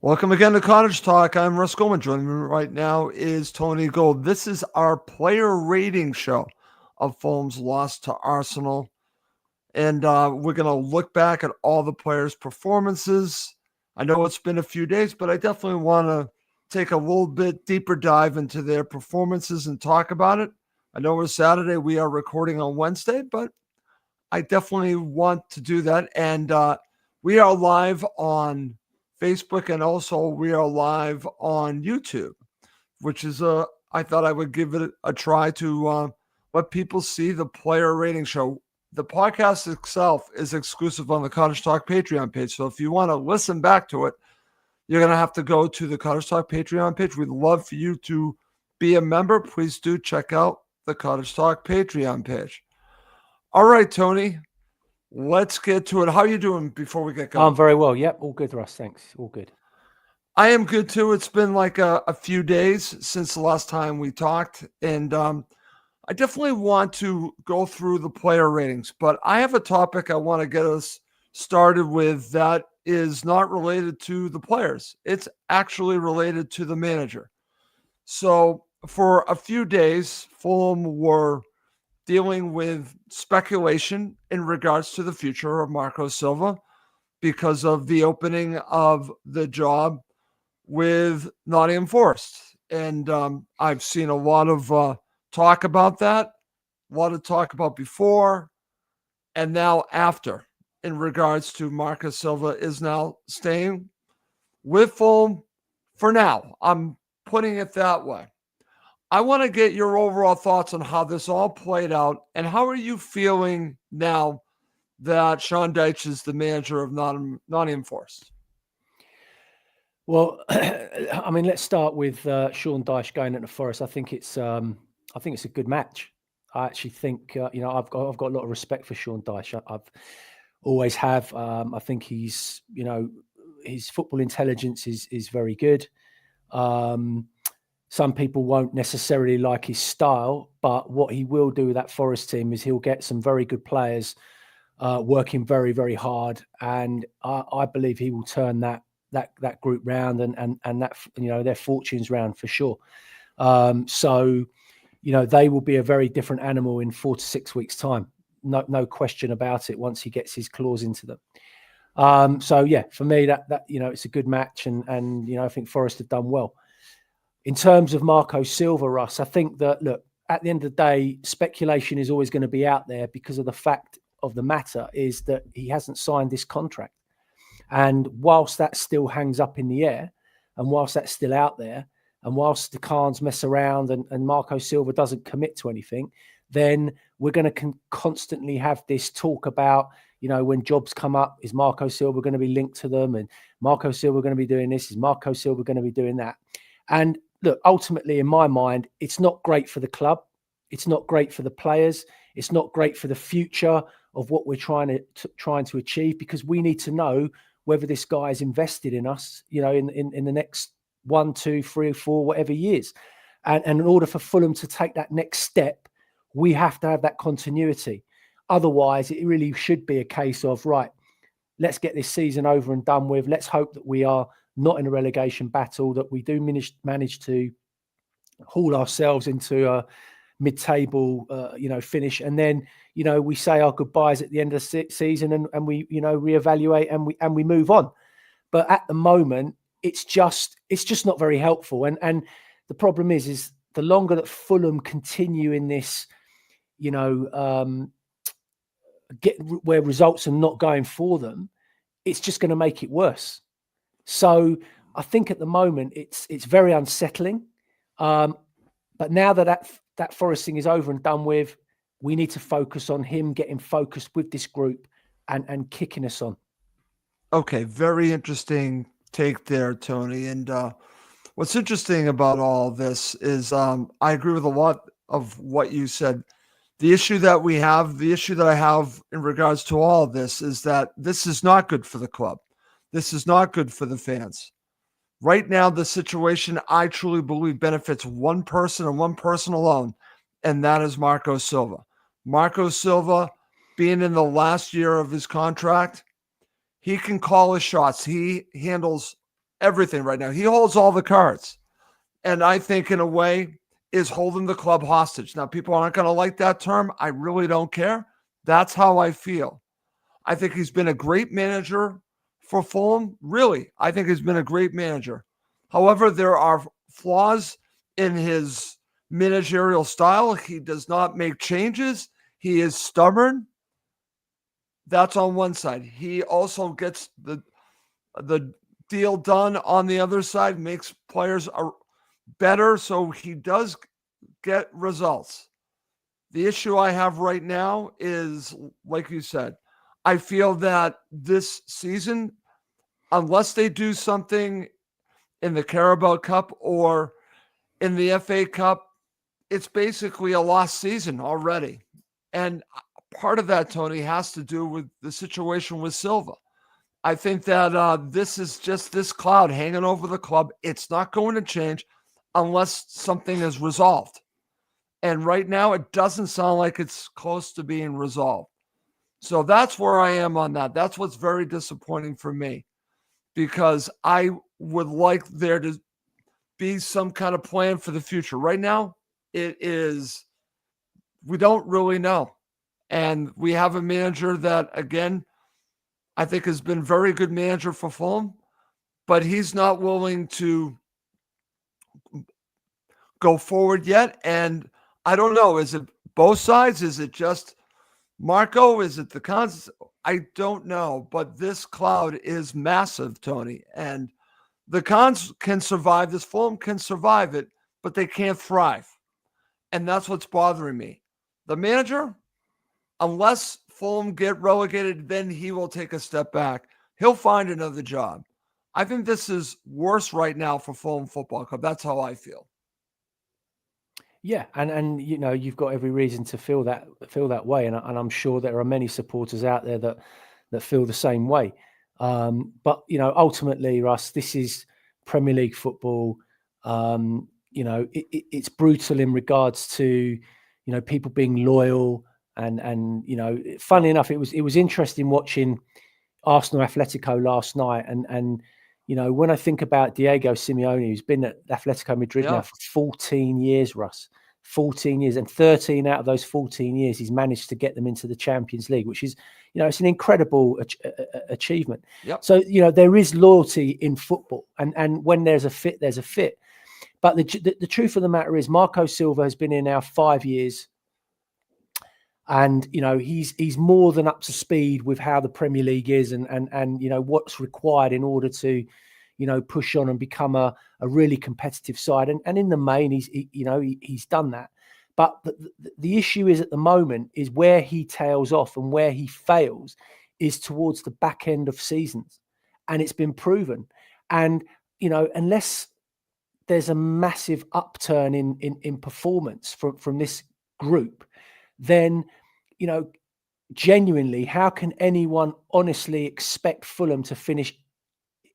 Welcome again to Cottage Talk. I'm Russ Goldman. Joining me right now is Tony Gold. This is our player rating show of Fulham's loss to Arsenal. And we're going to look back at all the players' performances. I know it's been a few days, but I definitely want to take a little bit deeper dive into their performances and talk about it. I know it's Saturday. We are recording on Wednesday, but I definitely want to do that. And we are live on Facebook, and also we are live on YouTube, which is I thought I would give it a try to let people see the player rating show. The podcast itself is exclusive on the Cottage Talk Patreon page. So if you want to listen back to it, you're going to have to go to the Cottage Talk Patreon page. We'd love for you to be a member. Please do check out the Cottage Talk Patreon page. All right, Tony, let's get to it. How are you doing before we get going? I'm very well. Yep. All good, Russ. Thanks. All good. I am good too. It's been like a few days since the last time we talked, and I definitely want to go through the player ratings, but I have a topic I want to get us started with that is not related to the players. It's actually related to the manager. So for a few days, Fulham were dealing with speculation in regards to the future of Marco Silva because of the opening of the job with Nottingham Forest. And I've seen a lot of talk about that, a lot of talk about before and now after in regards to Marco Silva is now staying with Fulham for now. I'm putting it that way. I want to get your overall thoughts on how this all played out, and how are you feeling now that Sean Dyche is the manager of Nottingham Forest? Well, I mean, let's start with Sean Dyche going into Forest. I think it's a good match. I actually think I've got a lot of respect for Sean Dyche. I've always have. I think he's his football intelligence is very good. Some people won't necessarily like his style, but what he will do with that Forest team is he'll get some very good players working very, very hard, and I believe he will turn that group round and that their fortunes round for sure. So they will be a very different animal in 4 to 6 weeks' time. No question about it. Once he gets his claws into them. So yeah, for me that it's a good match, and I think Forest have done well. In terms of Marco Silva, Russ, I think that, look, at the end of the day, speculation is always going to be out there because of the fact of the matter is that he hasn't signed this contract. And whilst that still hangs up in the air, and whilst that's still out there, and whilst the Khans mess around and Marco Silva doesn't commit to anything, then we're going to constantly have this talk about, when jobs come up, is Marco Silva going to be linked to them? And Marco Silva going to be doing this? Is Marco Silva going to be doing that? And look, ultimately, in my mind, it's not great for the club. It's not great for the players. It's not great for the future of what we're trying to achieve, because we need to know whether this guy is invested in us, in the next 1, 2, 3, 4, whatever years. And in order for Fulham to take that next step, we have to have that continuity. Otherwise, it really should be a case of, right, let's get this season over and done with. Let's hope that we are not in a relegation battle, that we do manage to haul ourselves into a mid-table, finish. And then, we say our goodbyes at the end of the season and we, reevaluate and we move on. But at the moment, it's just not very helpful. And the problem is the longer that Fulham continue in this, where results are not going for them, it's just going to make it worse. So I think at the moment it's very unsettling. But now that Forest thing is over and done with, we need to focus on him getting focused with this group and kicking us on. Okay, very interesting take there, Tony. And what's interesting about all this is I agree with a lot of what you said. The issue that I have in regards to all of this is that this is not good for the club. This is not good for the fans. Right now, the situation, I truly believe, benefits one person and one person alone, and that is Marco Silva. Marco Silva, being in the last year of his contract, he can call his shots. He handles everything right now. He holds all the cards. And I think, in a way, is holding the club hostage. Now, people aren't going to like that term. I really don't care. That's how I feel. I think he's been a great manager for Fulham. Really, I think he's been a great manager. However, there are flaws in his managerial style. He does not make changes. He is stubborn. That's on one side. He also gets the deal done on the other side, makes players better, so he does get results. The issue I have right now is, like you said, I feel that this season, unless they do something in the Carabao Cup or in the FA Cup, it's basically a lost season already. And part of that, Tony, has to do with the situation with Silva. I think that this is just this cloud hanging over the club. It's not going to change unless something is resolved. And right now, it doesn't sound like it's close to being resolved. So that's where I am on that. That's what's very disappointing for me, because I would like there to be some kind of plan for the future. Right now, we don't really know. And we have a manager that, again, I think has been very good manager for Fulham, but he's not willing to go forward yet. And I don't know, is it both sides? Is it just Marco? Is it the cons? I don't know, but this cloud is massive, Tony. And the cons can survive this. Fulham can survive it, but they can't thrive. And that's what's bothering me. The manager, unless Fulham get relegated, then he will take a step back. He'll find another job. I think this is worse right now for Fulham Football Club. That's how I feel. Yeah, and you know, you've got every reason to feel that way, and I'm sure there are many supporters out there that feel the same way. But you know, ultimately, Russ, this is Premier League football. You know, it's brutal in regards to, you know, people being loyal, and you know, funnily enough, it was interesting watching Arsenal Atletico last night, and you know, when I think about Diego Simeone, who's been at Atletico Madrid now for 14 years, Russ, 14 years, and 13 out of those 14 years, he's managed to get them into the Champions League, which is, you know, it's an incredible achievement. Yep. So, you know, there is loyalty in football, and when there's a fit, there's a fit. But the truth of the matter is, Marco Silva has been here now 5 years. And you know, he's more than up to speed with how the Premier League is, and you know what's required in order to, you know, push on and become a really competitive side. And in the main, he's done that. But the issue is, at the moment, is where he tails off and where he fails is towards the back end of seasons, and it's been proven. And you know, unless there's a massive upturn in performance from this group, then, you know, genuinely, how can anyone honestly expect Fulham to finish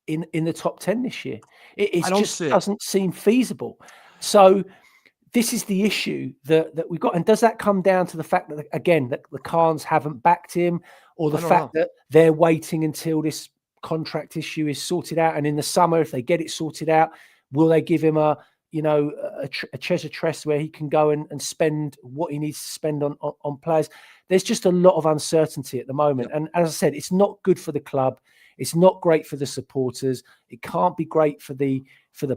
in the top 10 this year? It just doesn't seem feasible. So this is the issue that we've got. And does that come down to the fact that, again, that the Khans haven't backed him, or the fact that they're waiting until this contract issue is sorted out? And in the summer, if they get it sorted out, will they give him a treasure chest where he can go and spend what he needs to spend on players? There's just a lot of uncertainty at the moment. Yep. And as I said, it's not good for the club. It's not great for the supporters. It can't be great for the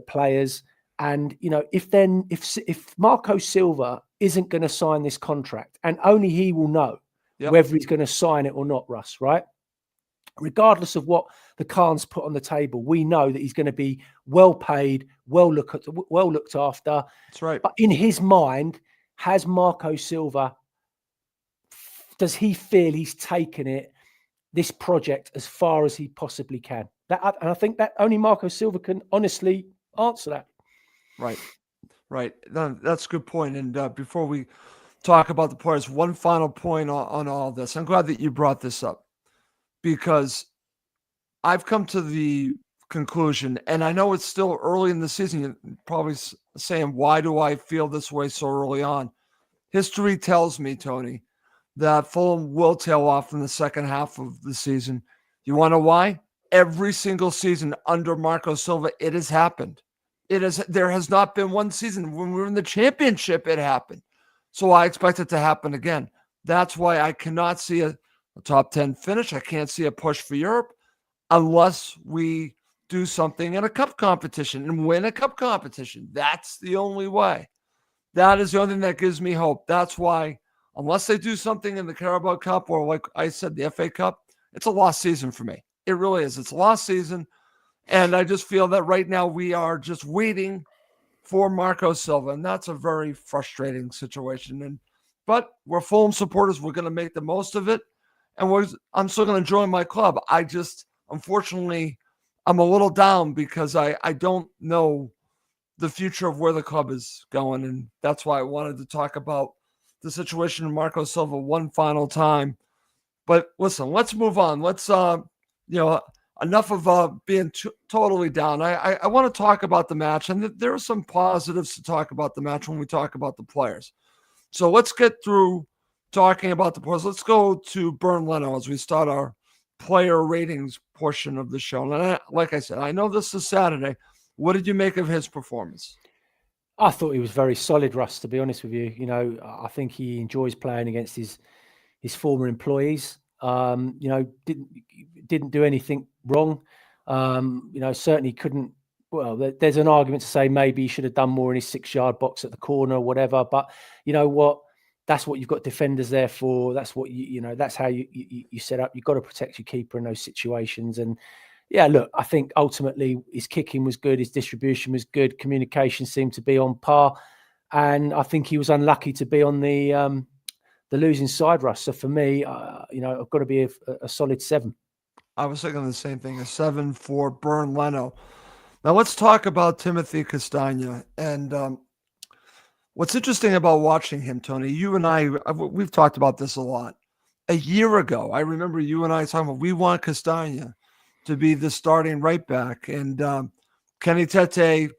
players. And, you know, if Marco Silva isn't going to sign this contract, and only he will know whether he's going to sign it or not, Russ, right? Regardless of what the Khans put on the table, we know that he's going to be well paid, well looked after. That's right. But in his mind, has Marco Silva, does he feel he's taken this project as far as he possibly can? And I think that only Marco Silva can honestly answer that. Right. That's a good point. And before we talk about the players, one final point on all of this. I'm glad that you brought this up, because I've come to the conclusion, and I know it's still early in the season, you're probably saying, why do I feel this way so early on? History tells me, Tony, that Fulham will tail off in the second half of the season. You want to know why? every single season under Marco Silva, it has happened. There has not been one season when we were in the championship, it happened. So I expect it to happen again. That's why I cannot see a top 10 finish. I can't see a push for Europe unless we do something in a cup competition and win a cup competition. That's the only way. That is the only thing that gives me hope. That's why, unless they do something in the Carabao Cup or, like I said, the FA Cup, it's a lost season for me. It really is. It's a lost season. And I just feel that right now we are just waiting for Marco Silva. And that's a very frustrating situation. But we're Fulham supporters. We're going to make the most of it. And I'm still going to join my club. I just, unfortunately, I'm a little down because I don't know the future of where the club is going. And that's why I wanted to talk about the situation in Marco Silva one final time. But listen, let's move on. Let's, enough of being totally down. I want to talk about the match, and there are some positives to talk about the match when we talk about the players. So let's get through talking about the players. Let's go to Bernd Leno as we start our player ratings portion of the show. And like I said, I know this is Saturday. What did you make of his performance? I thought he was very solid, Russ, to be honest with you. I think he enjoys playing against his former employees. Didn't do anything wrong. Certainly couldn't. Well, there's an argument to say maybe he should have done more in his 6-yard box at the corner or whatever. But you know what? That's what you've got defenders there for. That's what that's how you set up. You've got to protect your keeper in those situations. And yeah, look, I think ultimately his kicking was good, his distribution was good, communication seemed to be on par, and I think he was unlucky to be on the losing side, Russ. So for me, I've got to be a solid 7. I was thinking the same thing, a 7 for Bernd Leno. Now let's talk about Timothy Castagna. And what's interesting about watching him, Tony, you and we've talked about this a lot. A year ago, I remember you and I talking about we want Castagna to be the starting right back. And Kenny Tete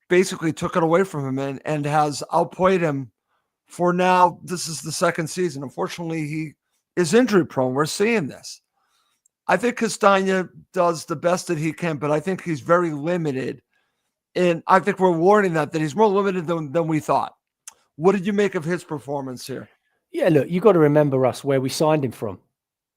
basically took it away from him and has outplayed him for now. This is the second season. Unfortunately, he is injury prone. We're seeing this. I think Castagna does the best that he can, but I think he's very limited. And I think we're warning that he's more limited than we thought. What did you make of his performance here? Yeah, look, you got to remember, Russ, where we signed him from.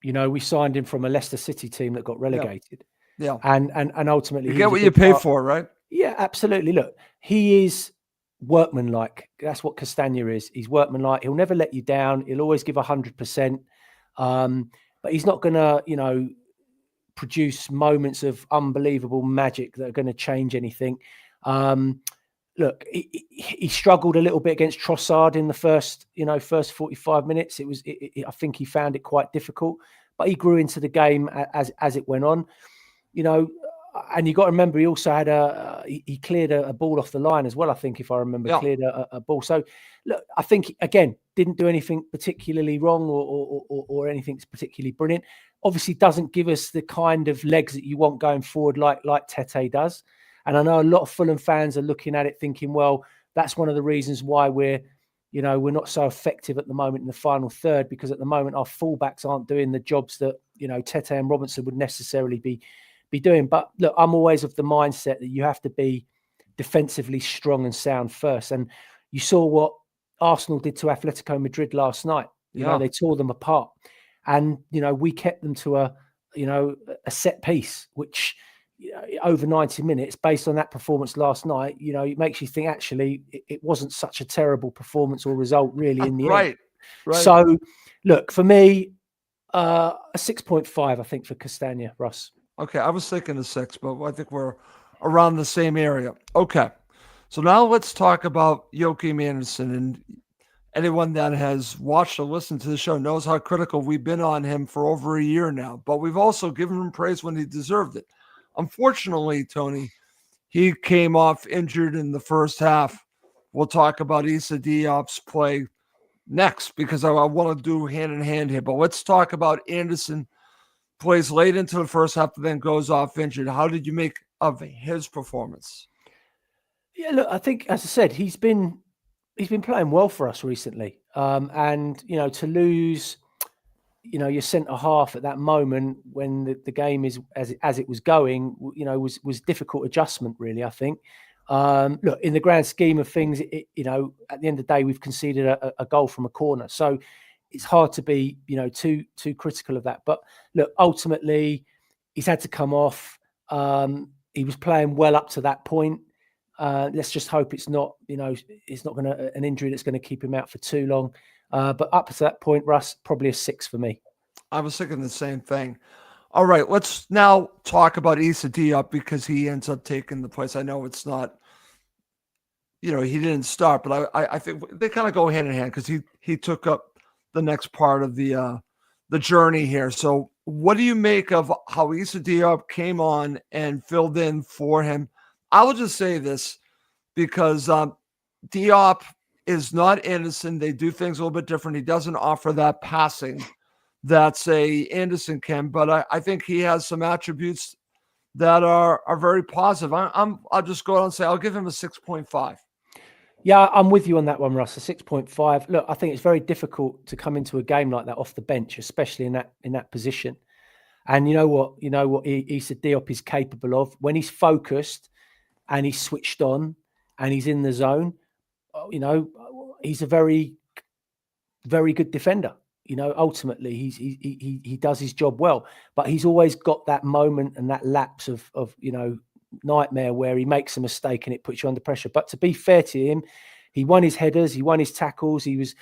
We signed him from a Leicester City team that got relegated. Yeah. And ultimately, you get what you pay for, right? Yeah, absolutely. Look, he is workmanlike. That's what Castagna is. He's workmanlike. He'll never let you down. He'll always give 100%. But he's not going to, produce moments of unbelievable magic that are going to change anything. Look, he struggled a little bit against Trossard in the first 45 minutes. I think he found it quite difficult, but he grew into the game as it went on. And you got to remember, he also had he cleared a ball off the line as well. I think, if I remember, cleared a ball. So, look, I think again didn't do anything particularly wrong or anything particularly brilliant. Obviously, doesn't give us the kind of legs that you want going forward, like Tete does. And I know a lot of Fulham fans are looking at it thinking, well, that's one of the reasons why we're not so effective at the moment in the final third, because at the moment our fullbacks aren't doing the jobs that Tete and Robinson would necessarily be doing. But look, I'm always of the mindset that you have to be defensively strong and sound first. And you saw what Arsenal did to Atletico Madrid last night. They tore them apart. And, we kept them to a set piece, which over 90 minutes, based on that performance last night, it makes you think actually it wasn't such a terrible performance or result really in the end. Right. So, look, for me, a 6.5, I think, for Castagna, Russ. Okay, I was thinking a 6, but I think we're around the same area. Okay, so now let's talk about Joachim Andersen. And anyone that has watched or listened to the show knows how critical we've been on him for over a year now. But we've also given him praise when he deserved it. Unfortunately, Tony, he came off injured in the first half. We'll talk about Issa Diop's play next because I want to do hand in hand here. But let's talk about Andersen. Plays late into the first half and then goes off injured. How did you make of his performance? Yeah, look, I think, as I said, he's been playing well for us recently. And to lose your centre half at that moment when the game is as it was going, was difficult adjustment, really, I think. Look, in the grand scheme of things, at the end of the day, we've conceded a goal from a corner. So it's hard to be, too critical of that. But look, ultimately, he's had to come off. He was playing well up to that point. Let's just hope it's not, it's not an injury that's going to keep him out for too long. But up to that point, Russ, probably a 6 for me. I was thinking the same thing. All right, let's now talk about Issa Diop because he ends up taking the place. I know it's not, he didn't start, but I think they kind of go hand in hand because he took up the next part of the journey here. So what do you make of how Issa Diop came on and filled in for him? I will just say this because Diop is not Anderson. They do things a little bit different. He doesn't offer that passing that, say, Anderson can, but I think he has some attributes that are very positive. I'll just go out and say I'll give him a 6.5. Yeah, I'm with you on that one, Russ. A 6.5. Look, I think it's very difficult to come into a game like that off the bench, especially in that position. And you know what Issa Diop is capable of when he's focused and he's switched on and he's in the zone. He's a very, very good defender. Ultimately, he does his job well, but he's always got that moment and that lapse of nightmare where he makes a mistake and it puts you under pressure. But to be fair to him, he won his headers, he won his tackles. He was,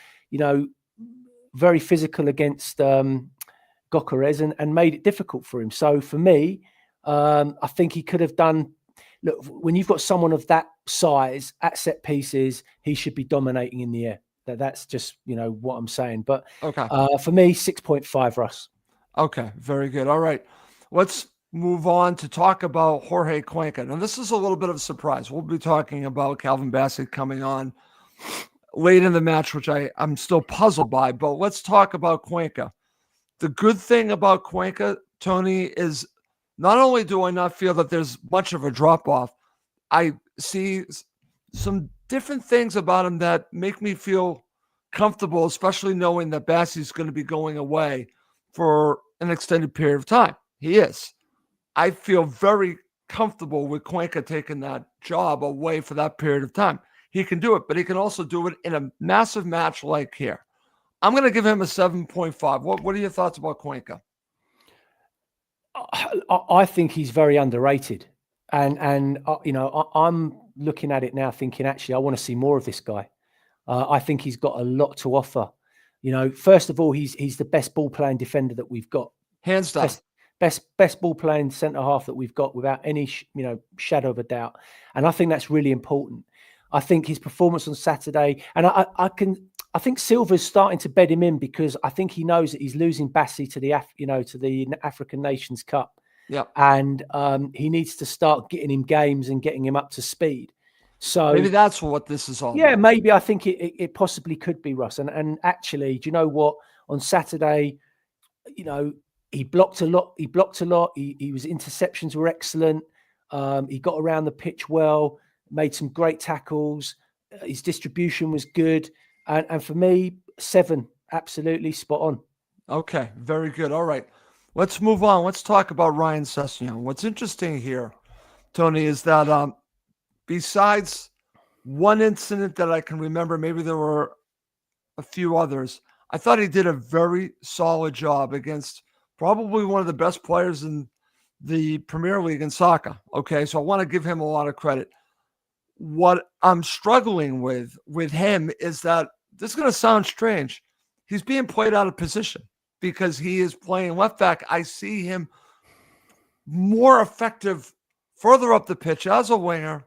very physical against Gyökeres and made it difficult for him. So for me, I think he could have done. Look, when you've got someone of that size at set pieces, he should be dominating in the air. That's just, what I'm saying. But okay, for me, 6.5, Russ. Okay, very good. All right, let's move on to talk about Jorge Cuenca. Now, this is a little bit of a surprise. We'll be talking about Calvin Bassett coming on late in the match, which I'm still puzzled by. But let's talk about Cuenca. The good thing about Cuenca, Tony, is not only do I not feel that there's much of a drop-off, I see some different things about him that make me feel comfortable, especially knowing that Bassey's going to be going away for an extended period of time. He is. I feel very comfortable with Cuenca taking that job away for that period of time. He can do it, but he can also do it in a massive match like here. I'm going to give him a 7.5. What are your thoughts about Cuenca? I think he's very underrated. And I'm looking at it now thinking, actually, I want to see more of this guy. I think he's got a lot to offer. First of all, he's the best ball playing defender that we've got. Hands down. Best ball playing centre half that we've got without any shadow of a doubt. And I think that's really important. I think his performance on Saturday, and I think Silva's starting to bed him in because I think he knows that he's losing Bassey to the African Nations Cup. Yeah. And he needs to start getting him games and getting him up to speed. So maybe that's what this is all about. Yeah, maybe I think it possibly could be, Russ. And actually, do you know what? On Saturday, he blocked a lot. His interceptions were excellent. He got around the pitch well, made some great tackles. His distribution was good. And for me, 7, absolutely spot on. Okay, very good. All right, let's move on. Let's talk about Ryan Sessegnon. What's interesting here, Tony, is that besides one incident that I can remember, maybe there were a few others, I thought he did a very solid job against probably one of the best players in the Premier League in soccer. Okay, so I want to give him a lot of credit. What I'm struggling with him is that this is going to sound strange. He's being played out of position because he is playing left back. I see him more effective further up the pitch as a winger,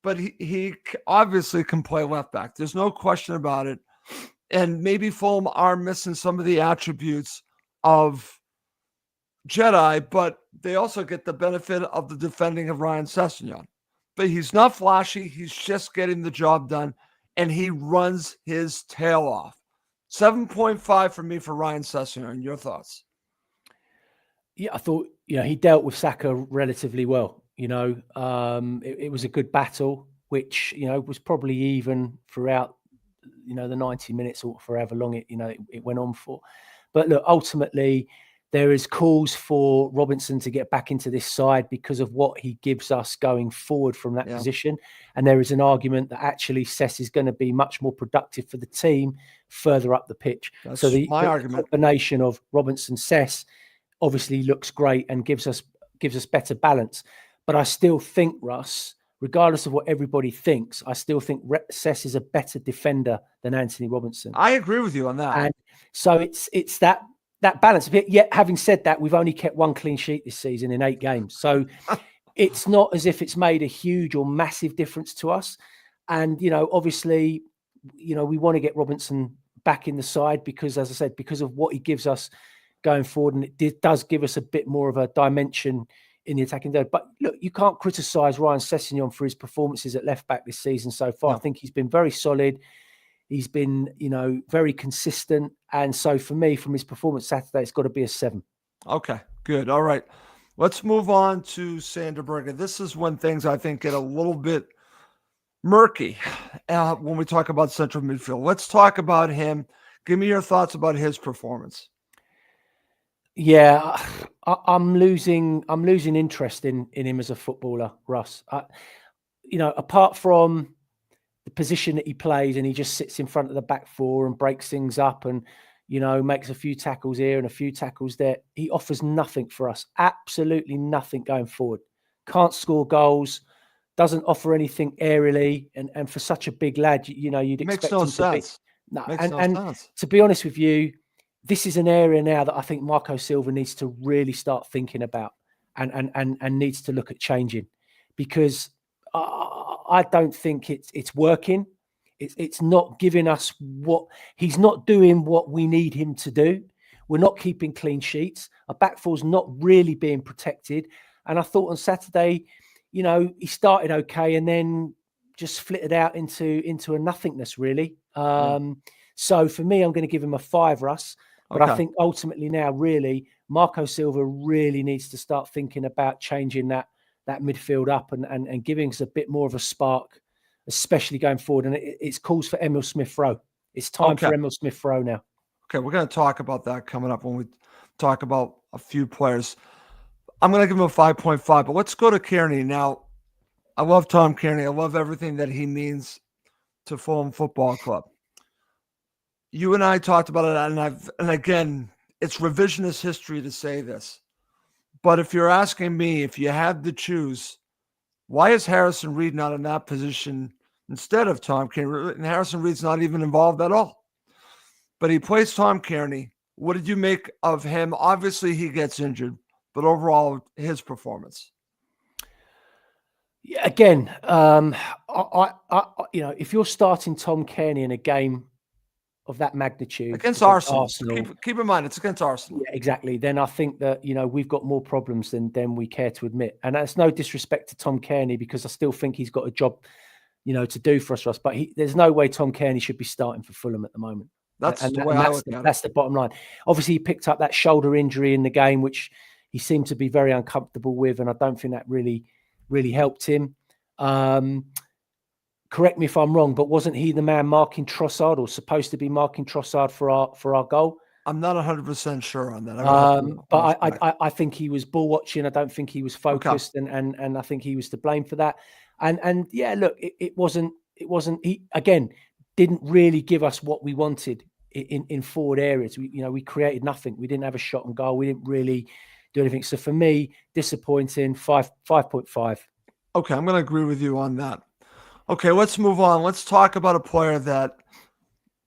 but he obviously can play left back. There's no question about it. And maybe Fulham are missing some of the attributes of Jedi, but they also get the benefit of the defending of Ryan Sessegnon. But he's not flashy. He's just getting the job done, and he runs his tail off. 7.5 for me for Ryan Sessegnon. Your thoughts? Yeah, I thought he dealt with Saka relatively well. It was a good battle, which was probably even throughout the 90 minutes or forever long it went on for. But look, ultimately, there is calls for Robinson to get back into this side because of what he gives us going forward from that position. And there is an argument that actually Sess is going to be much more productive for the team further up the pitch. That's so the argument. Combination of Robinson Sess obviously looks great and gives us better balance. But I still think, Russ, regardless of what everybody thinks, I still think Sess is a better defender than Anthony Robinson. I agree with you on that. And so it's that balance. Yet, having said that, we've only kept 1 clean sheet this season in 8 games. So it's not as if it's made a huge or massive difference to us. And, obviously, we want to get Robinson back in the side because, as I said, because of what he gives us going forward. And it does give us a bit more of a dimension in the attacking third. But look, you can't criticise Ryan Sessegnon for his performances at left back this season so far. No. I think he's been very solid. He's been, very consistent. And so for me, from his performance Saturday, it's got to be a 7. Okay, good. All right. Let's move on to Sander Berge. This is when things, I think, get a little bit murky when we talk about central midfield. Let's talk about him. Give me your thoughts about his performance. Yeah, I'm losing interest in him as a footballer, Russ. Apart from the position that he plays and he just sits in front of the back four and breaks things up and, makes a few tackles here and a few tackles there. He offers nothing for us. Absolutely nothing going forward. Can't score goals. Doesn't offer anything aerially. And for such a big lad, you'd expect him to be. No, sense. To be honest with you, this is an area now that I think Marco Silva needs to really start thinking about and needs to look at changing, because I don't think it's working. It's not giving us he's not doing what we need him to do. We're not keeping clean sheets. Our back four's not really being protected. And I thought on Saturday, he started okay and then just flitted out into a nothingness, really. So for me, I'm going to give him a 5, Russ. But I think ultimately now, really, Marco Silva really needs to start thinking about changing that midfield up and giving us a bit more of a spark, especially going forward. And it's calls for Emil Smith-Rowe. It's time for Emil Smith-Rowe now. Okay, we're going to talk about that coming up when we talk about a few players. I'm going to give him a 5.5, but let's go to Kearney. Now, I love Tom Kearney. I love everything that he means to Fulham Football Club. You and I talked about it, and again, it's revisionist history to say this. But if you're asking me, if you had to choose, why is Harrison Reed not in that position instead of Tom Kearney? And Harrison Reed's not even involved at all. But he plays Tom Kearney. What did you make of him? Obviously, he gets injured, but overall, his performance. Yeah, again, if you're starting Tom Kearney in a game of that magnitude against Arsenal. Keep in mind, it's against Arsenal. Yeah, exactly. Then I think that, we've got more problems than we care to admit. And that's no disrespect to Tom Kearney, because I still think he's got a job, to do for us. But there's no way Tom Kearney should be starting for Fulham at the moment. That's the way I look at it. That's the bottom line. Obviously, he picked up that shoulder injury in the game, which he seemed to be very uncomfortable with. And I don't think that really, really helped him. Correct me if I'm wrong, but wasn't he the man marking Trossard, or supposed to be marking Trossard for our goal? I'm not 100% sure on that. But I think he was ball watching. I don't think he was focused, and I think he was to blame for that. And yeah, look, it wasn't. He again didn't really give us what we wanted in forward areas. We created nothing. We didn't have a shot on goal. We didn't really do anything. So for me, disappointing. 5.5. Okay, I'm going to agree with you on that. Okay, let's move on. Let's talk about a player that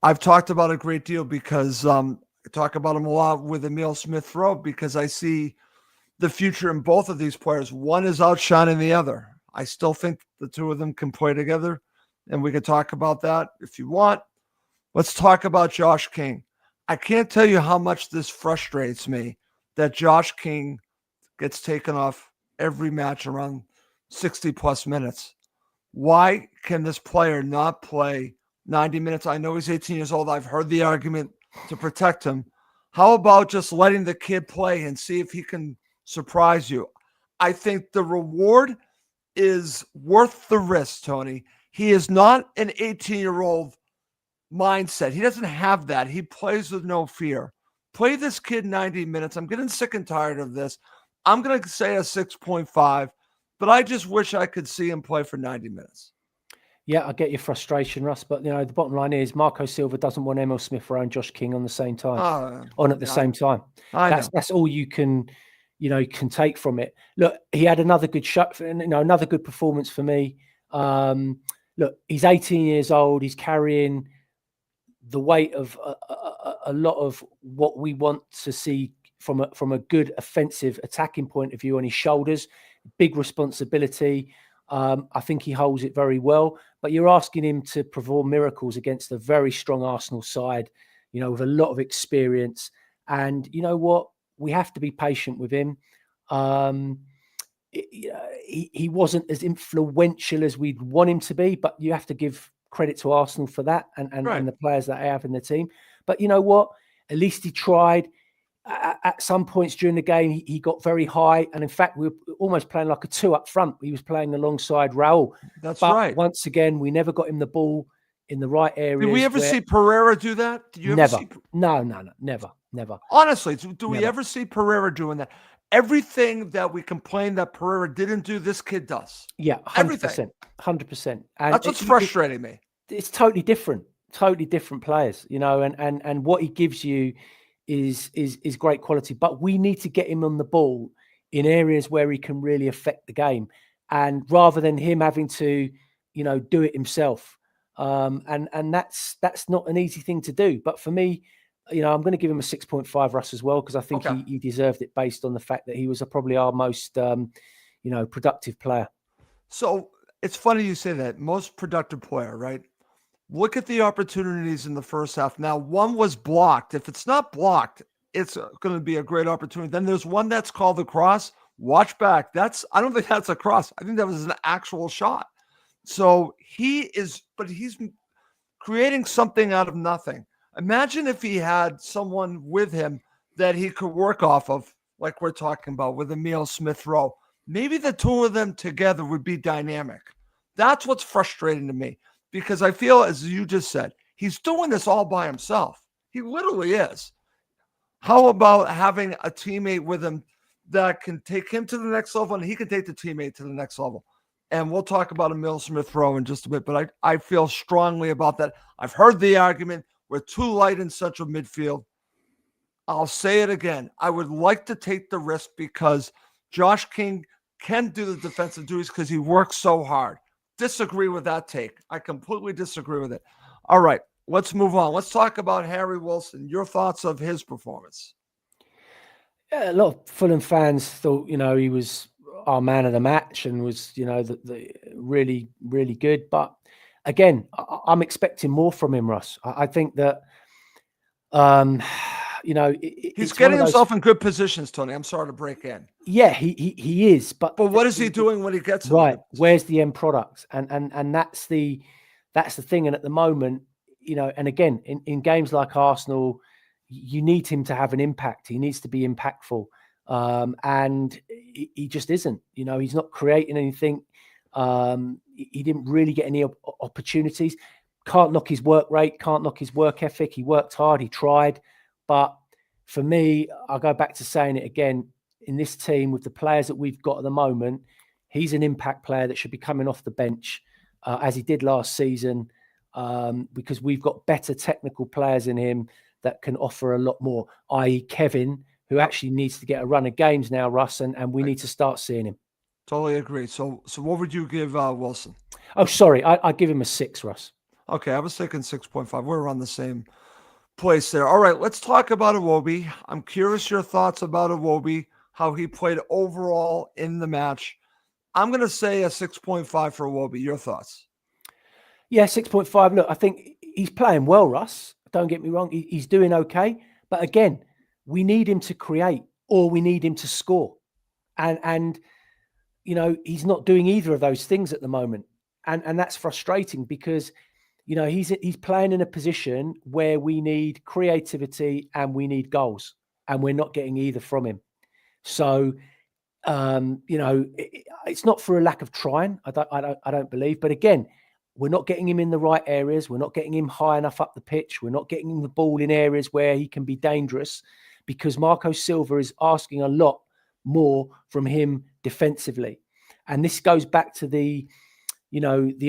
I've talked about a great deal, because I talk about him a lot with Emil Smith-Rowe, because I see the future in both of these players. One is outshining the other. I still think the two of them can play together, and we can talk about that if you want. Let's talk about Josh King. I can't tell you how much this frustrates me that Josh King gets taken off every match around 60-plus minutes. Why can this player not play 90 minutes? I know he's 18 years old. I've heard the argument to protect him. How about just letting the kid play and see if he can surprise you? I think the reward is worth the risk, Tony. He is not an 18-year-old mindset. He doesn't have that. He plays with no fear. Play this kid 90 minutes. I'm getting sick and tired of this. I'm going to say a 6.5, but I just wish I could see him play for 90 minutes. Yeah, I get your frustration, Russ, but the bottom line is Marco Silva doesn't want Emil Smith Rowe and Josh King on the same time, at the same time. That's all you can, can take from it. Look, he had another good shot, another good performance for me. Look, he's 18 years old. He's carrying the weight of a lot of what we want to see from a good offensive attacking point of view on his shoulders. Big responsibility. I think he holds it very well, but you're asking him to perform miracles against a very strong Arsenal side, with a lot of experience. And you know what? We have to be patient with him. He wasn't as influential as we'd want him to be, but you have to give credit to Arsenal for that and the players that they have in the team. But you know what? At least he tried. At some points during the game, he got very high. And in fact, we were almost playing like a 2 up front. He was playing alongside Raul. That's right. Once again, we never got him the ball in the right areas. Did we ever see Pereira do that? Did you never. Ever see... No, never. Honestly, do we ever see Pereira doing that? Everything that we complained that Pereira didn't do, this kid does. Yeah, 100%. 100%. And that's what's frustrating me. It's totally different players, and what he gives you is great quality. But we need to get him on the ball in areas where he can really affect the game, and rather than him having to, do it himself. And that's not an easy thing to do. But for me, I'm going to give him a 6.5, Russ, as well, because I think he deserved it based on the fact that he was probably our most, productive player. So it's funny you say that, most productive player, right? Look at the opportunities in the first half. Now, one was blocked. If it's not blocked, it's going to be a great opportunity. Then there's one that's called the cross. Watch back. I don't think that's a cross. I think that was an actual shot. So he's creating something out of nothing. Imagine if he had someone with him that he could work off of, like we're talking about with Emil Smith Rowe. Maybe the two of them together would be dynamic. That's what's frustrating to me, because I feel, as you just said, he's doing this all by himself. He literally is. How about having a teammate with him that can take him to the next level, and he can take the teammate to the next level? And we'll talk about Emil Smith Rowe in just a bit, but I feel strongly about that. I've heard the argument, we're too light in central midfield. I'll say it again. I would like to take the risk because Josh King can do the defensive duties because he works so hard. Disagree with that take. I completely disagree with it. All right, let's move on. Let's talk about Harry Wilson. Your thoughts of his performance? Yeah, a lot of Fulham fans thought, he was our man of the match and was, the really, really good. But again, I'm expecting more from him, Russ. I think that, he's getting himself in good positions, Tony. I'm sorry to break in. Yeah, he is. But what is he doing when he gets right? Where's the end product? And that's the thing. And at the moment, and again, in games like Arsenal, you need him to have an impact. He needs to be impactful. And he just isn't. He's not creating anything. He didn't really get any opportunities. Can't knock his work rate, can't knock his work ethic. He worked hard, he tried. But for me, I'll go back to saying it again, in this team with the players that we've got at the moment, he's an impact player that should be coming off the bench as he did last season, because we've got better technical players in him that can offer a lot more, i.e. Kevin, who actually needs to get a run of games now, Russ, and we need to start seeing him. Totally agree. So what would you give Wilson? Oh, sorry. I'd give him a 6, Russ. Okay, I was thinking 6.5. We're on the same place there. All right, let's talk about Iwobi. I'm curious your thoughts about Iwobi, how he played overall in the match. I'm going to say a 6.5 for Iwobi. Your thoughts? Yeah, 6.5. Look, I think he's playing well, Russ. Don't get me wrong. He's doing okay. But again, we need him to create or we need him to score. And he's not doing either of those things at the moment. And that's frustrating because, he's playing in a position where we need creativity and we need goals, and we're not getting either from him. So, it's not for a lack of trying. I don't believe. But again, we're not getting him in the right areas. We're not getting him high enough up the pitch. We're not getting him the ball in areas where he can be dangerous, because Marco Silva is asking a lot more from him defensively. And this goes back to the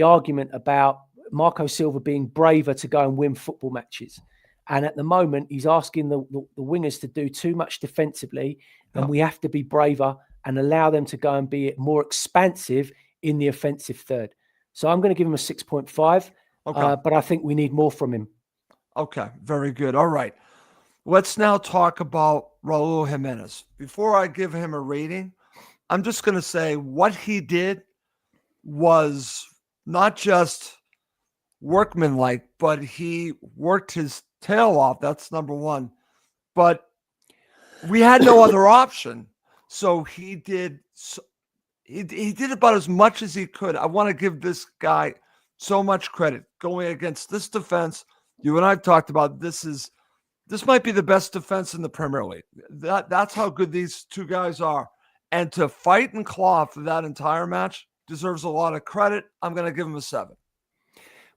argument about Marco Silva being braver to go and win football matches. And at the moment, he's asking the wingers to do too much defensively, and we have to be braver and allow them to go and be more expansive in the offensive third. So I'm going to give him a 6.5, but I think we need more from him. Okay, very good. All right. Let's now talk about Raul Jimenez. Before I give him a rating, I'm just going to say what he did was not just workmanlike, but he worked his tail off. That's number one. But we had no other option. So he did about as much as he could. I want to give this guy so much credit going against this defense. You and I've talked about this might be the best defense in the Premier League. That's how good these two guys are. And to fight and claw for that entire match deserves a lot of credit. I'm going to give him a 7.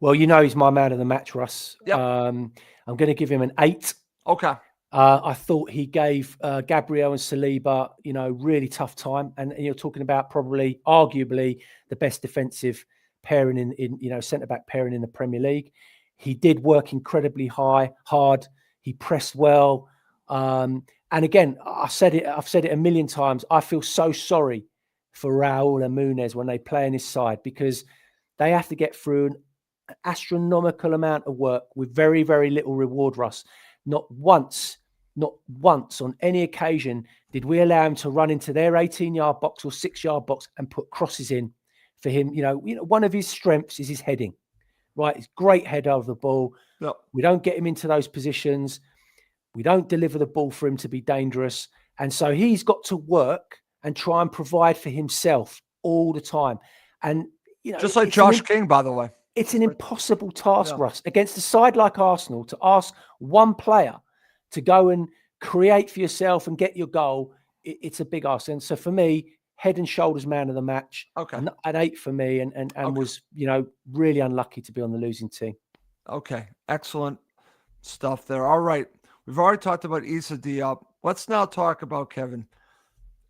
Well, he's my man of the match, Russ. Yep. I'm going to give him an 8. Okay. I thought he gave Gabriel and Saliba, really tough time. And you're talking about arguably the best defensive pairing in centre-back pairing in the Premier League. He did work incredibly hard. He pressed well. And again, I've said it a million times. I feel so sorry for Raul and Muniz when they play on his side, because they have to get through an astronomical amount of work with very, very little reward, Russ. Not once on any occasion did we allow him to run into their 18-yard box or 6-yard box and put crosses in for him. One of his strengths is his heading, right? He's great header of the ball. Yep. We don't get him into those positions. We don't deliver the ball for him to be dangerous. And so he's got to work and try and provide for himself all the time. And, just like Josh King, by the way. It's an impossible task, Russ, against a side like Arsenal, to ask one player to go and create for yourself and get your goal. It's a big ask. And so for me, head and shoulders man of the match. Okay. An 8 for me, and was, really unlucky to be on the losing team. Okay. Excellent stuff there. All right. We've already talked about Issa Diop. Let's now talk about Kevin.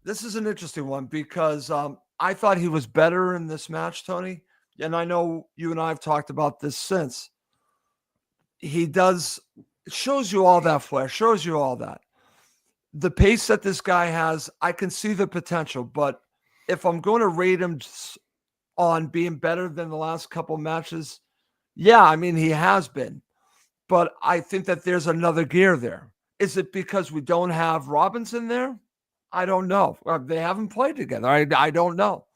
This is an interesting one because I thought he was better in this match, Tony. And I know you and I have talked about this since. It shows you all that flair, shows you all that. The pace that this guy has, I can see the potential. But if I'm going to rate him on being better than the last couple matches, yeah, I mean, he has been. But I think that there's another gear there. Is it because we don't have Robinson there? I don't know. They haven't played together. I don't know.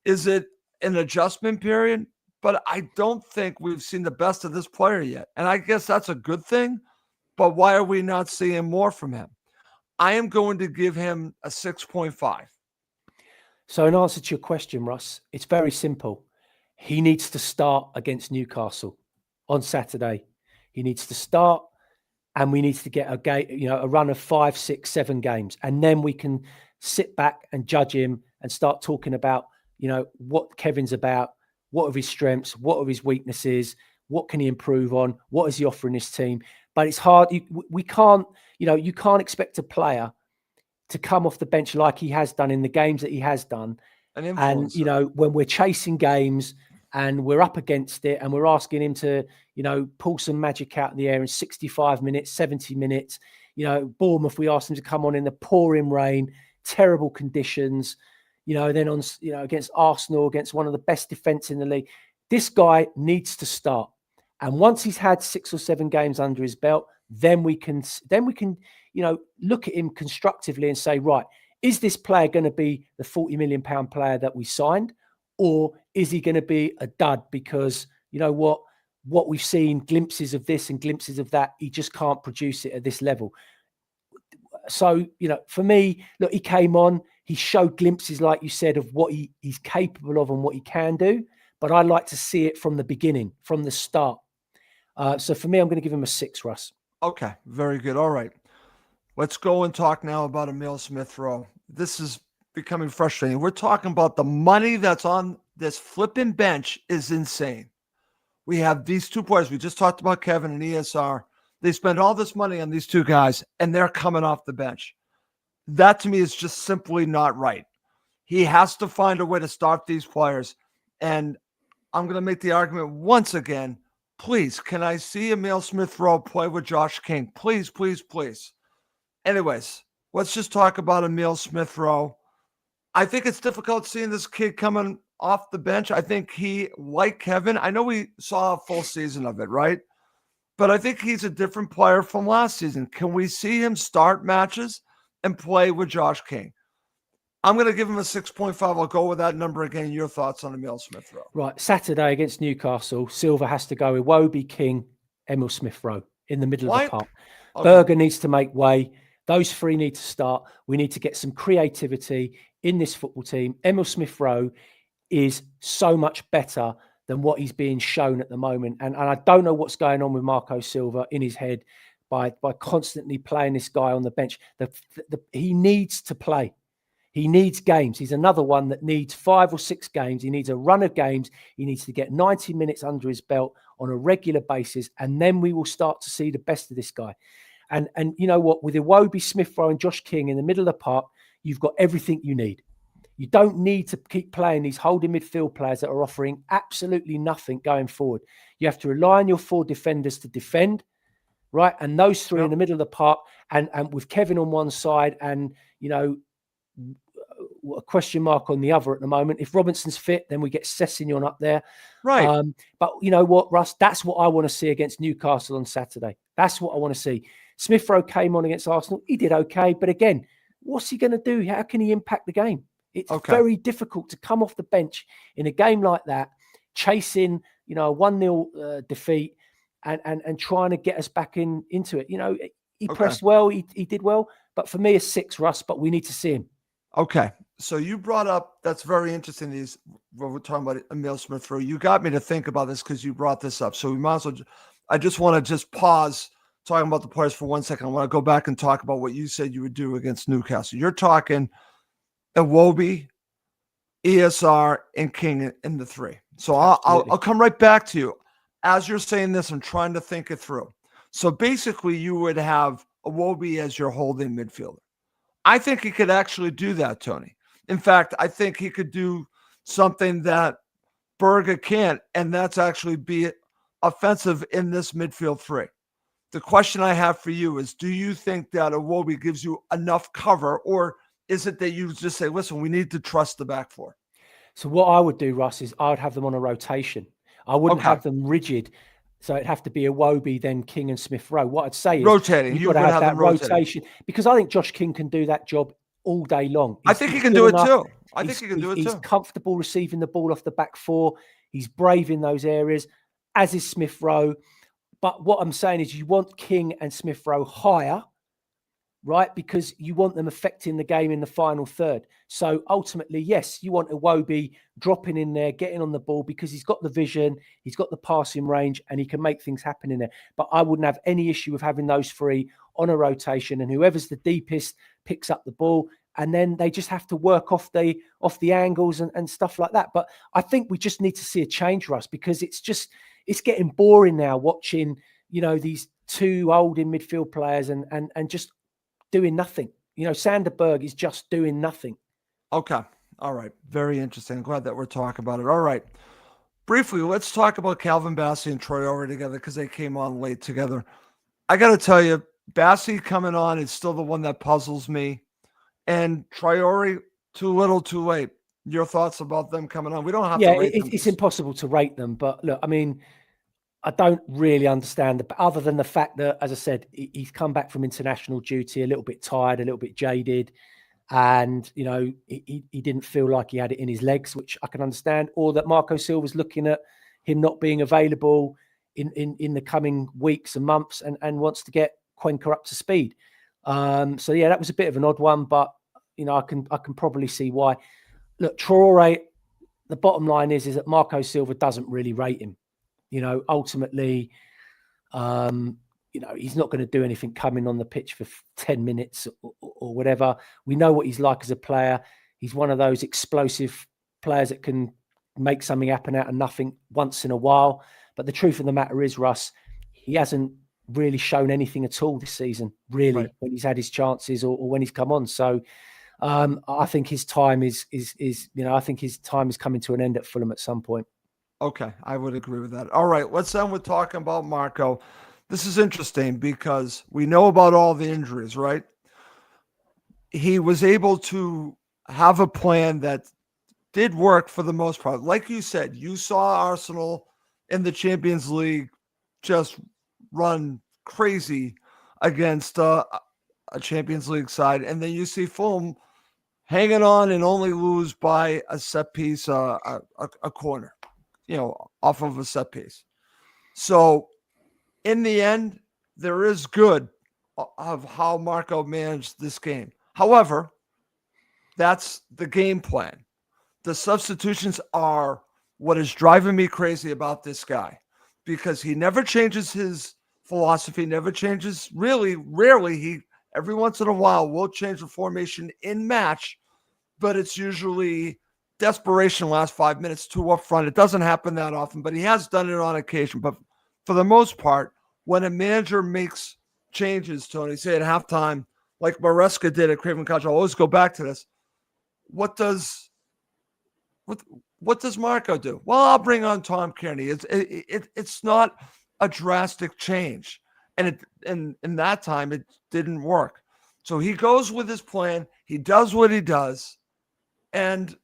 Is it an adjustment period? But I don't think we've seen the best of this player yet. And I guess that's a good thing. But why are we not seeing more from him? I am going to give him a 6.5. So in answer to your question, Russ, it's very simple. He needs to start against Newcastle on Saturday. He needs to start, and we need to get a run of 5, 6, 7 games. And then we can sit back and judge him and start talking about, what Kevin's about, what are his strengths, what are his weaknesses, what can he improve on, what is he offering his team. But it's hard. We can't, you can't expect a player to come off the bench like he has done in the games that he has done. And, when we're chasing games and we're up against it and we're asking him to, pull some magic out of the air in 65 minutes, 70 minutes, Bournemouth, we asked him to come on in the pouring rain, terrible conditions, then on, against Arsenal, against one of the best defense in the league. This guy needs to start. And once he's had 6 or 7 games under his belt, then we can, look at him constructively and say, right, is this player going to be the £40 million player that we signed? Or is he going to be a dud because, what we've seen, glimpses of this and glimpses of that, he just can't produce it at this level. So, for me, look, he came on, he showed glimpses, like you said, of what he's capable of and what he can do. But I'd like to see it from the beginning, from the start. So for me, I'm going to give him a 6, Russ. Okay, very good. All right. Let's go and talk now about Emile Smith-Rowe. This is becoming frustrating. We're talking about the money that's on this flipping bench is insane. We have these two players. We just talked about Kevin and ESR. They spent all this money on these two guys, and they're coming off the bench. That to me is just simply not right. He has to find a way to start these players. And I'm going to make the argument once again. Please, can I see Emil Smith-Rowe play with Josh King? Please, please, please. Anyways, let's just talk about Emil Smith-Rowe. I think it's difficult seeing this kid coming off the bench. I think he, like Kevin, I know we saw a full season of it, right? But I think he's a different player from last season. Can we see him start matches and play with Josh King? I'm going to give him a 6.5. I'll go with that number again. Your thoughts on Emil Smith-Rowe? Right. Saturday against Newcastle, Silva has to go with Iwobi, King, Emil Smith-Rowe in the middle of the park. Okay. Berger needs to make way. Those three need to start. We need to get some creativity in this football team. Emil Smith-Rowe is so much better than what he's being shown at the moment. And I don't know what's going on with Marco Silva in his head by constantly playing this guy on the bench. He needs to play. He needs games. He's another one that needs 5 or 6 games. He needs a run of games. He needs to get 90 minutes under his belt on a regular basis. And then we will start to see the best of this guy. And you know what? With Iwobi, Smith-Rowe and Josh King in the middle of the park, you've got everything you need. You don't need to keep playing these holding midfield players that are offering absolutely nothing going forward. You have to rely on your 4 defenders to defend, right? And those 3 in the middle of the park, and with Kevin on one side and, you know, a question mark on the other at the moment. If Robinson's fit, then we get Sessegnon up there. Right. But you know what, Russ? That's what I want to see against Newcastle on Saturday. That's what I want to see. Smith-Rowe came on against Arsenal. He did okay. But again, what's he going to do? How can he impact the game? It's very difficult to come off the bench in a game like that, chasing, you know, a 1-0 defeat and trying to get us back into it. You know, he pressed well. He did well. But for me, a 6, Russ. But we need to see him. Okay. So you brought up, that's very interesting, when we're talking about Emil Smith-Rowe. You got me to think about this because you brought this up. So we might as well, I just want to just pause talking about the players for 1 second. I want to go back and talk about what you said you would do against Newcastle. You're talking Iwobi, ESR, and King in the 3. So I'll come right back to you. As you're saying this, I'm trying to think it through. So basically you would have Iwobi as your holding midfielder. I think he could actually do that, Tony. In fact, I think he could do something that Berger can't, and that's actually be offensive in this midfield 3. The question I have for you is, do you think that Iwobi gives you enough cover, or is it that you just say, listen, we need to trust the back 4? So what I would do, Russ, is I would have them on a rotation. I wouldn't have them rigid. So it'd have to be Iwobi, then King and Smith-Rowe. What I'd say is rotating. You've got to have that rotation, because I think Josh King can do that job all day long. I think he can do it too. I think he can do it too. He's comfortable receiving the ball off the back 4. He's brave in those areas, as is Smith-Rowe. But what I'm saying is you want King and Smith-Rowe higher, right? Because you want them affecting the game in the final third. So ultimately, yes, you want Iwobi dropping in there, getting on the ball, because he's got the vision, he's got the passing range, and he can make things happen in there. But I wouldn't have any issue with having those 3 on a rotation, and whoever's the deepest picks up the ball, and then they just have to work off the angles and stuff like that. But I think we just need to see a change, Russ, because it's getting boring now watching, you know, these 2 holding midfield players and just doing nothing. You know, Sanderberg is just doing nothing. Okay. All right. Very interesting. I'm glad that we're talking about it. All right. Briefly, let's talk about Calvin Bassey and Traore together, because they came on late together. I got to tell you, Bassey coming on is still the one that puzzles me. And Traore, too little, too late. Your thoughts about them coming on? We don't have to rate them. It's impossible to rate them. But look, I mean, I don't really understand, other than the fact that, as I said, he's come back from international duty a little bit tired, a little bit jaded. And, you know, he didn't feel like he had it in his legs, which I can understand. Or that Marco Silva's looking at him not being available in the coming weeks and months and wants to get Cuenca up to speed. So, yeah, that was a bit of an odd one. But, you know, I can probably see why. Look, Traore, the bottom line is that Marco Silva doesn't really rate him. You know, ultimately, you know, he's not going to do anything coming on the pitch for 10 minutes or whatever. We know what he's like as a player. He's one of those explosive players that can make something happen out of nothing once in a while. But the truth of the matter is, Russ, he hasn't really shown anything at all this season, really, when he's had his chances or when he's come on. So I think his time is I think his time is coming to an end at Fulham at some point. Okay, I would agree with that. All right, let's end with talking about Marco. This is interesting because we know about all the injuries, right? He was able to have a plan that did work for the most part. Like you said, you saw Arsenal in the Champions League just run crazy against a Champions League side, and then you see Fulham hanging on and only lose by a set piece, a corner, off of a set piece. So in the end, there is good of how Marco managed this game. However, that's the game plan. The substitutions are what is driving me crazy about this guy, because he never changes his philosophy, never changes, really, rarely. He every once in a while will change the formation in match, but it's usually desperation last 5 minutes, two up front. It doesn't happen that often, but he has done it on occasion. But for the most part, when a manager makes changes, Tony, say at halftime, like Maresca did at Craven Cottage, I'll always go back to this. What does Marco do? Well, I'll bring on Tom Kearney. It's not a drastic change, and in that time it didn't work. So he goes with his plan. He does what he does, and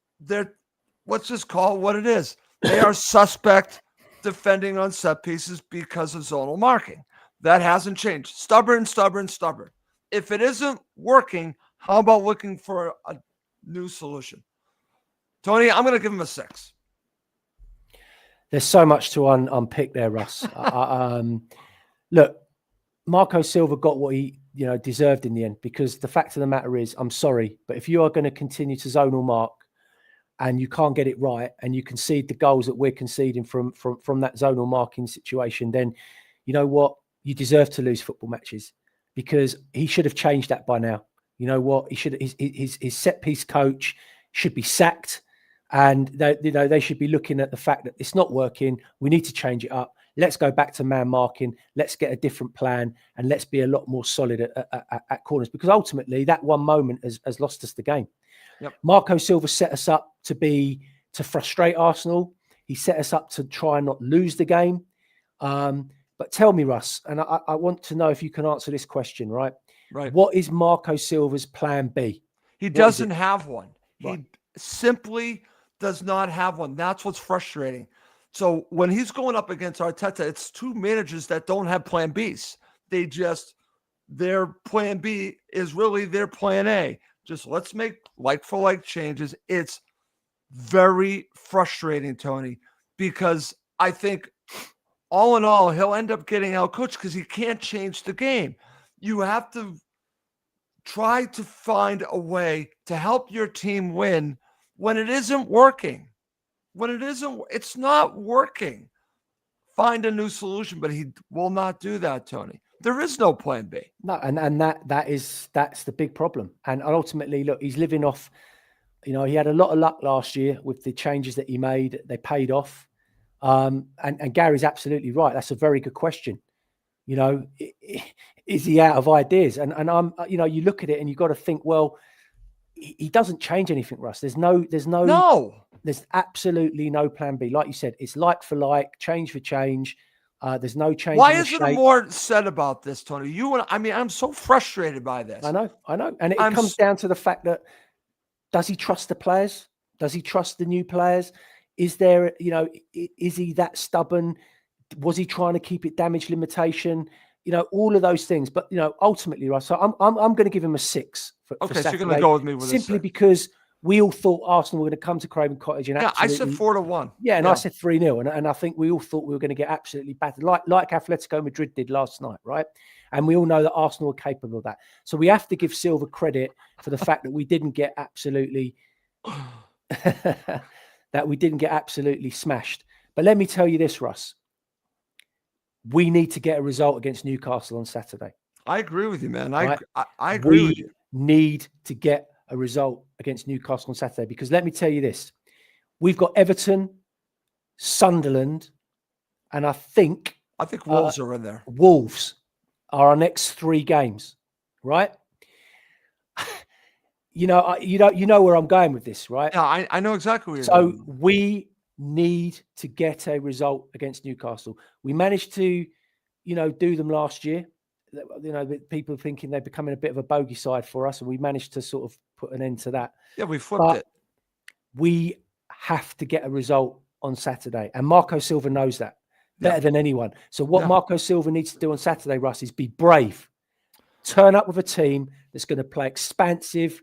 let's just call it what it is. They are suspect defending on set pieces because of zonal marking. That hasn't changed. Stubborn. If it isn't working, how about looking for a new solution? Tony, I'm going to give him a 6. There's so much to unpick there, Russ. Look, Marco Silva got what he deserved in the end, because the fact of the matter is, I'm sorry, but if you are going to continue to zonal mark and you can't get it right and you concede the goals that we're conceding from that zonal marking situation, then you know what? You deserve to lose football matches, because he should have changed that by now. You know what? He should. His set piece coach should be sacked, and they should be looking at the fact that it's not working. We need to change it up. Let's go back to man marking. Let's get a different plan, and let's be a lot more solid at corners, because ultimately that one moment has lost us the game. Yep. Marco Silva set us up to frustrate Arsenal. He set us up to try and not lose the game. But tell me, Russ, and I want to know if you can answer this question, right? Right. What is Marco Silva's plan B? He doesn't have one. Right. He simply does not have one. That's what's frustrating. So when he's going up against Arteta, it's two managers that don't have plan Bs. Their plan B is really their plan A. Just let's make like-for-like changes. It's very frustrating, Tony, because I think all in all, he'll end up getting out-coached because he can't change the game. You have to try to find a way to help your team win when it isn't working. It's not working. Find a new solution, but he will not do that, Tony. There is no plan B. No, and that's the big problem. And ultimately, look, he's living off, he had a lot of luck last year with the changes that he made. They paid off. And Gary's absolutely right. That's a very good question. Is he out of ideas? And I'm, you look at it and you've got to think, well, he doesn't change anything, Russ. There's absolutely no plan B. Like you said, it's like for like, change for change. There's no change. Why isn't there more said about this, Tony? I'm so frustrated by this. I know. And it comes down to the fact that, does he trust the players? Does he trust the new players? Is there, is he that stubborn? Was he trying to keep it damage limitation? All of those things. But, ultimately, Russ, so I'm going to give him a 6 for Saturday, so you're going to go with me with simply because we all thought Arsenal were going to come to Craven Cottage and I said 4-1. Yeah, and I said 3-0, and I think we all thought we were going to get absolutely battered, like Atletico Madrid did last night, right? And we all know that Arsenal are capable of that. So we have to give Silva credit for the fact that we didn't get absolutely smashed. But let me tell you this, Russ. We need to get a result against Newcastle on Saturday. I agree with you, man. Right? I agree with you. We need to get a result against Newcastle on Saturday, because let me tell you this. We've got Everton, Sunderland, And I think Wolves are in there. Wolves are our next 3 games, right? You know where I'm going with this, right? Yeah, I know exactly where you're So going. we need to get a result against Newcastle. We managed to, do them last year. People thinking they're becoming a bit of a bogey side for us, and we managed to sort of put an end to that. Yeah, we flipped it. We have to get a result on Saturday, and Marco Silva knows that better than anyone. So what Marco Silva needs to do on Saturday, Russ, is be brave. Turn up with a team that's going to play expansive,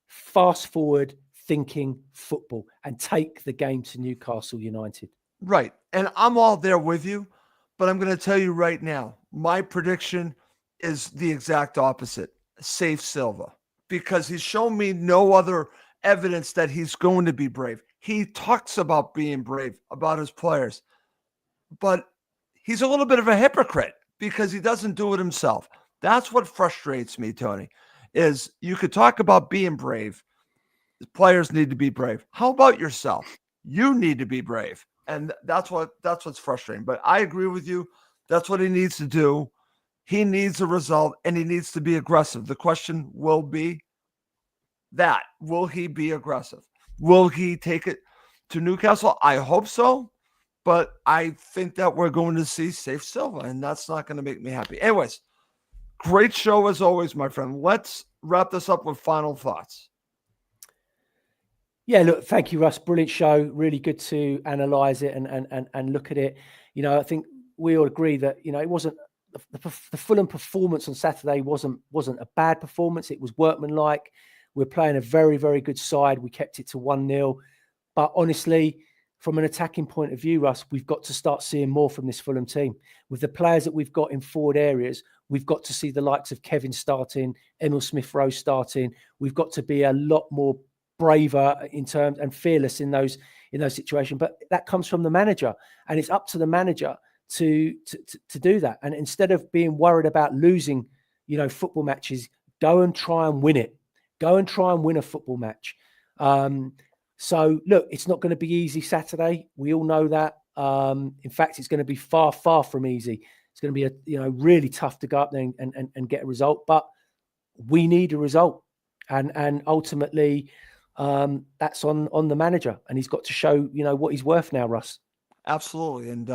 fast-forward thinking football and take the game to Newcastle United. Right. And I'm all there with you, but I'm going to tell you right now, my prediction is the exact opposite. Save Silva, because he's shown me no other evidence that he's going to be brave. He talks about being brave about his players, but he's a little bit of a hypocrite because he doesn't do it himself. That's what frustrates me, Tony, is you could talk about being brave. The players need to be brave. How about yourself? You need to be brave. And that's what's frustrating. But I agree with you. That's what he needs to do. He needs a result, and he needs to be aggressive. The question will be that. Will he be aggressive? Will he take it to Newcastle? I hope so. But I think that we're going to see Safe Silva, and that's not going to make me happy. Anyways, great show as always, my friend. Let's wrap this up with final thoughts. Yeah, look, thank you, Russ. Brilliant show. Really good to analyse it and look at it. I think we all agree that, it wasn't the Fulham performance on Saturday wasn't a bad performance. It was workmanlike. We're playing a very, very good side. We kept it to 1-0. But honestly, from an attacking point of view, Russ, we've got to start seeing more from this Fulham team. With the players that we've got in forward areas, we've got to see the likes of Kevin starting, Emil Smith-Rowe starting. We've got to be a lot more braver in terms and fearless in those situations. But that comes from the manager, and it's up to the manager to do that. And instead of being worried about losing, football matches, go and try and win it. Go and try and win a football match. So look, it's not going to be easy Saturday. We all know that. In fact, it's going to be far, far from easy. It's going to be really tough to go up there and get a result. But we need a result, and ultimately, that's on the manager, and he's got to show what he's worth now, Russ. Absolutely. And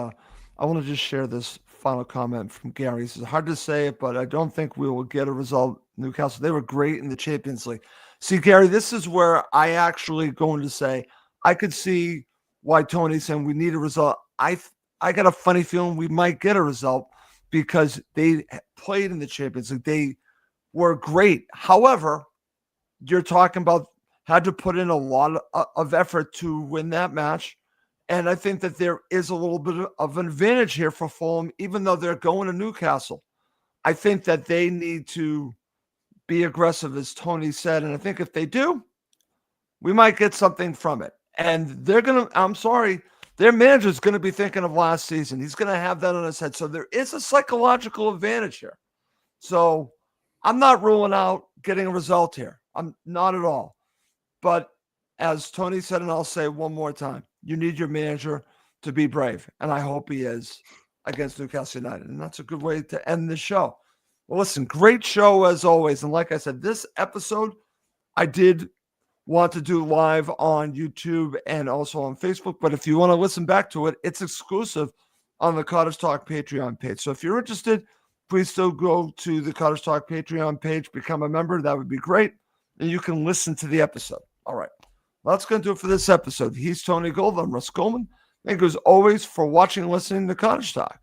I want to just share this final comment from Gary. It's hard to say it, but I don't think we will get a result. Newcastle, they were great in the Champions League. See, Gary, this is where I actually going to say I could see why Tony's saying we need a result. I got a funny feeling we might get a result because they played in the Champions League. They were great. However, you're talking about had to put in a lot of effort to win that match. And I think that there is a little bit of an advantage here for Fulham, even though they're going to Newcastle. I think that they need to be aggressive, as Tony said. And I think if they do, we might get something from it. And they're going to, I'm sorry, their manager's going to be thinking of last season. He's going to have that on his head. So there is a psychological advantage here. So I'm not ruling out getting a result here. I'm not at all. But as Tony said, and I'll say one more time, you need your manager to be brave. And I hope he is against Newcastle United. And that's a good way to end the show. Well, listen, great show as always. And like I said, this episode I did want to do live on YouTube and also on Facebook. But if you want to listen back to it, it's exclusive on the Cottage Talk Patreon page. So if you're interested, please still go to the Cottage Talk Patreon page, become a member. That would be great. And you can listen to the episode. All right. Well, that's going to do it for this episode. He's Tony Gold. I'm Russ Coleman. Thank you as always for watching and listening to Cottage Talk.